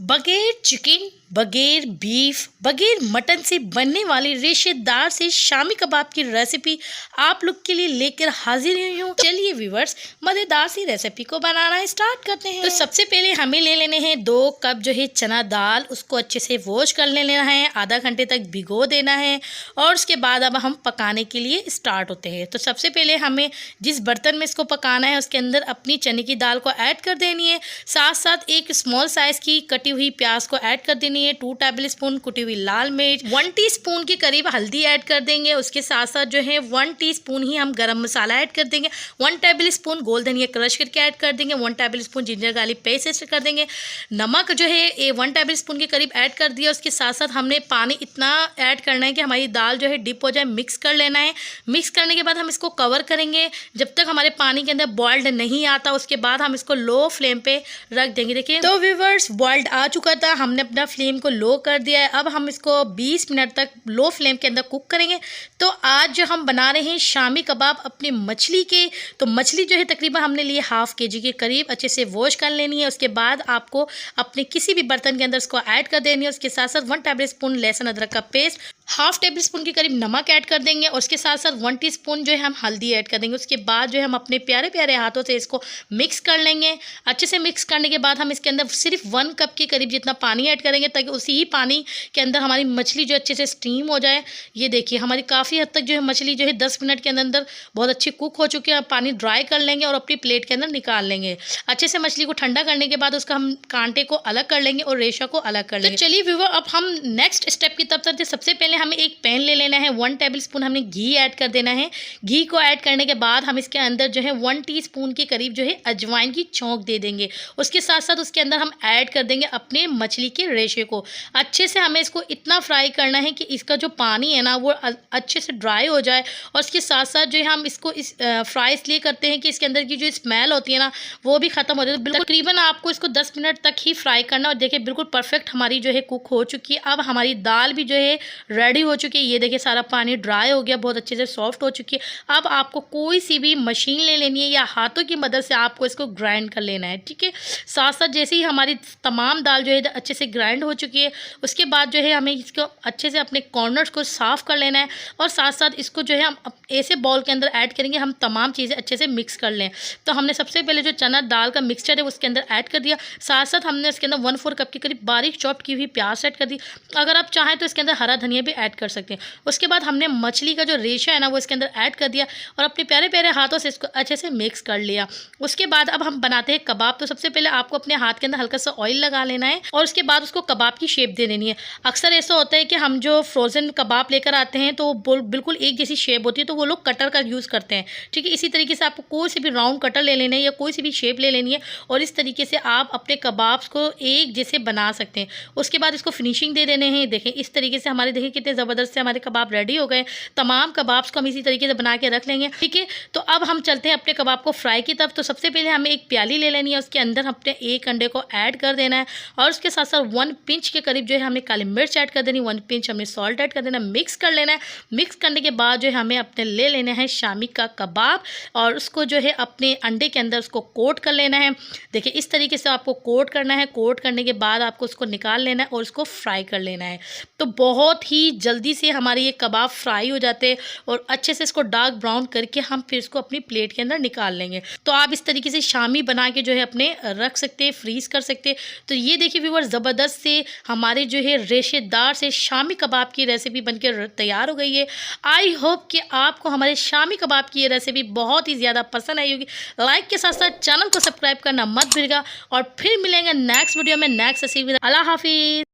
बगैर चिकन, बगैर बीफ, बगैर मटन से बनने वाली रेशेदार से शामी कबाब की रेसिपी आप लोग के लिए लेकर हाजिर हुई हूँ। चलिए व्यूवर्स, मज़ेदार सी रेसिपी को बनाना स्टार्ट करते हैं। तो सबसे पहले हमें ले लेने हैं 2 कप जो है चना दाल। उसको अच्छे से वॉश कर लेना है, आधा घंटे तक भिगो देना है और उसके बाद अब हम पकाने के लिए स्टार्ट होते हैं। तो सबसे पहले हमें जिस बर्तन में इसको पकाना है उसके अंदर अपनी चने की दाल को ऐड कर देनी है। साथ साथ एक स्मॉल साइज़ की कटी हुई प्याज को ऐड कर देनी है, 2 टेबल स्पून कुटी हुई लाल मिर्च, 1 टीस्पून के करीब हल्दी ऐड कर देंगे। उसके साथ साथ जो है 1 टीस्पून ही हम गरम मसाला ऐड कर देंगे, 1 टेबल स्पून गोल धनिया क्रश करके ऐड कर देंगे, 1 table spoon ginger garlic paste कर देंगे। नमक जो है 1 टेबल स्पून के करीब ऐड कर दिया। उसके साथ साथ हमने पानी इतना ऐड करना है कि हमारी दाल जो है डिप हो जाए। मिक्स कर लेना है। मिक्स करने के बाद हम इसको कवर करेंगे जब तक हमारे पानी के अंदर बॉइल्ड नहीं आता। उसके बाद हम इसको लो फ्लेम पे रख देंगे। देखिए तो व्यूअर्स, बॉइल्ड आ चुका था, हमने अपना फ्लेम को लो कर दिया है। अब हम इसको 20 मिनट तक लो फ्लेम के अंदर कुक करेंगे। तो आज जो हम बना रहे हैं शामी कबाब अपनी मछली के, तो मछली जो है तकरीबन हमने लिए ½ kg के करीब, अच्छे से वॉश कर लेनी है। उसके बाद आपको अपने किसी भी बर्तन के अंदर इसको ऐड कर देनी है। उसके साथ साथ 1 टेबल स्पून लहसुन अदरक का पेस्ट, ½ टेबल स्पून के करीब नमक ऐड कर देंगे और उसके साथ साथ 1 टीस्पून जो है हम हल्दी ऐड कर देंगे। उसके बाद जो है हम अपने प्यारे प्यारे हाथों से इसको मिक्स कर लेंगे। अच्छे से मिक्स करने के बाद हम इसके अंदर सिर्फ 1 कप के करीब जितना पानी ऐड करेंगे ताकि उसी ही पानी के अंदर हमारी मछली जो अच्छे से स्टीम हो जाए। ये देखिए हमारी काफ़ी हद तक जो है मछली जो है 10 मिनट के अंदर बहुत अच्छी कुक हो चुकी है। अब पानी ड्राई कर लेंगे और अपनी प्लेट के अंदर निकाल लेंगे। अच्छे से मछली को ठंडा करने के बाद उसका हम कांटे को अलग कर लेंगे और रेशा को अलग कर लेंगे। तो चलिए व्यूअर, अब हम नेक्स्ट स्टेप की तरफ चलते हैं। सबसे पहले हमें एक पैन ले लेना है, 1 टेबल स्पून हमने घी ऐड कर देना है। घी को ऐड करने के बाद हम इसके अंदर जो है 1 टीस्पून के करीब जो है अजवाइन की छौंक दे देंगे। उसके साथ साथ उसके अंदर हम ऐड कर देंगे अपने मछली के रेशे को। अच्छे से हमें इसको इतना फ्राई करना है कि इसका जो पानी है ना वो अच्छे से ड्राई हो जाए। और उसके साथ साथ जो है हम इसको फ्राई इसलिए करते हैं कि इसके अंदर की जो स्मेल होती है ना वो भी ख़त्म हो जाए। तो तकरीबन आपको इसको 10 मिनट तक ही फ्राई करना। और देखिए बिल्कुल परफेक्ट हमारी जो है कुक हो चुकी है। अब हमारी दाल भी जो है रेडी हो चुकी है। ये देखिए सारा पानी ड्राई हो गया, बहुत अच्छे से सॉफ्ट हो चुकी है। अब आपको कोई सी भी मशीन ले लेनी है या हाथों की मदद से आपको इसको ग्राइंड कर लेना है, ठीक है। साथ साथ जैसे ही हमारी तमाम दाल जो है अच्छे से ग्राइंड हो चुकी है, उसके बाद जो है हमें इसको अच्छे से अपने कॉर्नर्स को साफ़ कर लेना है। और साथ साथ इसको जो है हम ऐसे बॉल के अंदर ऐड करेंगे, हम तमाम चीज़ें अच्छे से मिक्स कर लें। तो हमने सबसे पहले जो चना दाल का मिक्सचर है उसके अंदर ऐड कर दिया। साथ साथ हमने इसके अंदर 1/4 कप के करीब बारीक चॉप की हुई प्याज ऐड कर दी। अगर आप चाहें तो इसके अंदर हरा धनिया भी ऐड कर सकते हैं। उसके बाद हमने मछली का जो रेशा है ना वो इसके अंदर ऐड कर दिया और अपने प्यारे प्यारे हाथों से इसको अच्छे से मिक्स कर लिया। उसके बाद अब हम बनाते हैं कबाब। तो सबसे पहले आपको अपने हाथ के अंदर हल्का सा ऑयल लगा लेना है और उसके बाद उसको कबाब की शेप दे देनी है। अक्सर ऐसा होता है कि हम जो फ्रोज़न कबाब लेकर आते हैं तो बिल्कुल एक जैसी शेप होती है, तो वो लोग कटर का यूज़ करते हैं, ठीक है। इसी तरीके से आपको कोई सी भी राउंड कटर ले लेना है या कोई सी भी शेप ले लेनी है और इस तरीके से आप अपने कबाब्स को एक जैसे बना सकते हैं। उसके बाद इसको फिनिशिंग दे देने हैं। देखें इस तरीके से हमारे, देखिए कितने ज़बरदस्त से हमारे कबाब रेडी हो गए। तमाम कबाब्स को हम इसी तरीके से बना के रख लेंगे, ठीक है। तो अब हम चलते हैं अपने कबाब को फ्राई की तरफ। तो सबसे पहले हमें एक प्याली ले लेनी है, उसके अंदर अपने 1 अंडे को ऐड कर देना है और उसके साथ साथ 1 पिंच के करीब जो है हमने काली मिर्च ऐड कर देनी, 1 पिंच हमने सॉल्ट ऐड कर देना, मिक्स कर लेना है। मिक्स करने के बाद जो है हमें अपने ले लेना है शामी का कबाब और उसको जो है अपने अंडे के अंदर उसको कोट कर लेना है। देखिए इस तरीके से आपको कोट करना है। कोट करने के बाद आपको उसको निकाल लेना है और उसको फ्राई कर लेना है। तो बहुत ही जल्दी से हमारे ये कबाब फ्राई हो जाते हैं और अच्छे से इसको डार्क ब्राउन करके हम फिर इसको अपनी प्लेट के अंदर निकाल लेंगे। तो आप इस तरीके से शामी बना के जो है अपने रख सकते हैं, फ्रीज कर सकते हैं। तो ये देखिए व्यूअर, ज़बरदस्त से हमारे जो है रेशेदार से शामी कबाब की रेसिपी बनकर तैयार हो गई है। आई होप कि आपको हमारे शामी कबाब की ये रेसिपी बहुत ही ज़्यादा पसंद आई होगी। लाइक के साथ साथ चैनल को सब्सक्राइब करना मत भूलिएगा और फिर मिलेंगे नेक्स्ट वीडियो में नेक्स्ट रेसिपी। अल्लाह हाफिज़।